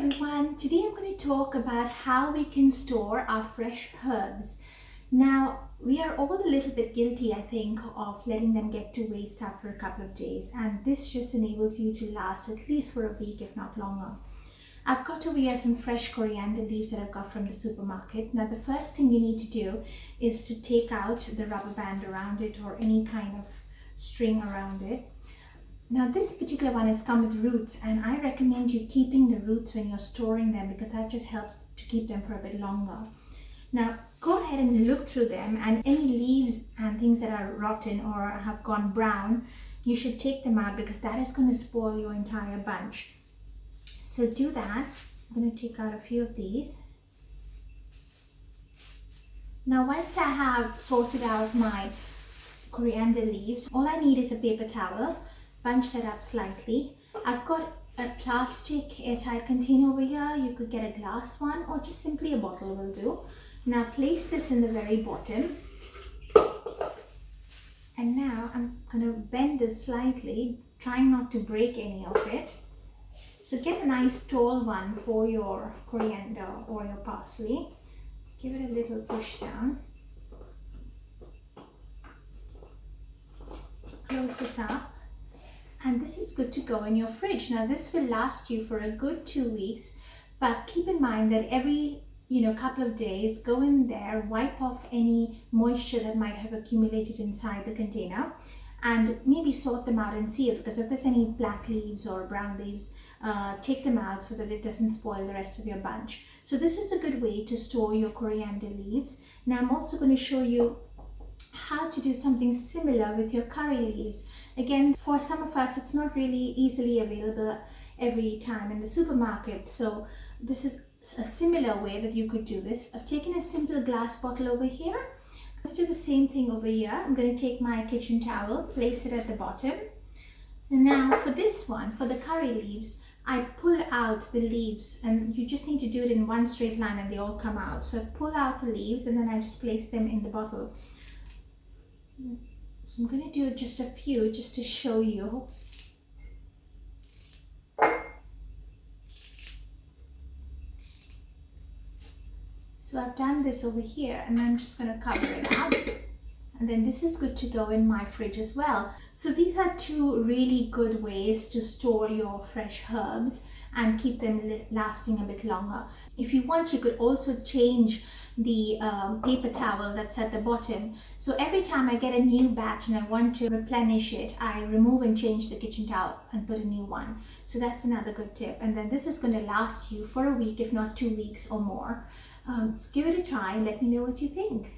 everyone, today I'm going to talk about how we can store our fresh herbs. Now, we are all a little bit guilty, I think, of letting them get to waste after a couple of days, and this just enables you to last at least for a week, if not longer. I've got over here some fresh coriander leaves that I've got from the supermarket. Now, the first thing you need to do is to take out the rubber band around it or any kind of string around it. Now this particular one has come with roots, and I recommend you keeping the roots when you're storing them because that just helps to keep them for a bit longer. Now go ahead and look through them, and any leaves and things that are rotten or have gone brown, you should take them out because that is going to spoil your entire bunch. So do that. I'm going to take out a few of these. Now once I have sorted out my coriander leaves, all I need is a paper towel. Bunch that up slightly. I've got a plastic airtight container over here. You could get a glass one or just simply a bottle will do. Now place this in the very bottom. And now I'm going to bend this slightly, trying not to break any of it. So get a nice tall one for your coriander or your parsley. Give it a little push down. Close this up. And this is good to go in your fridge. Now this will last you for a good 2 weeks, but keep in mind that every couple of days, go in there, wipe off any moisture that might have accumulated inside the container, and maybe sort them out and seal, because if there's any black leaves or brown leaves, take them out so that it doesn't spoil the rest of your bunch. So this is a good way to store your coriander leaves. Now I'm also going to show you how to do something similar with your curry leaves. Again, for some of us, it's not really easily available every time in the supermarket. So this is a similar way that you could do this. I've taken a simple glass bottle over here. I'm going to do the same thing over here. I'm going to take my kitchen towel, place it at the bottom. And now for this one, for the curry leaves, I pull out the leaves, and you just need to do it in one straight line and they all come out. So I pull out the leaves and then I just place them in the bottle. So I'm going to do just a few just to show you. So I've done this over here, and I'm just going to cover it up. And then this is good to go in my fridge as well. So these are two really good ways to store your fresh herbs and keep them lasting a bit longer. If you want, you could also change the paper towel that's at the bottom. So every time I get a new batch and I want to replenish it, I remove and change the kitchen towel and put a new one. So that's another good tip. And then this is going to last you for a week, if not 2 weeks or more. So give it a try and let me know what you think.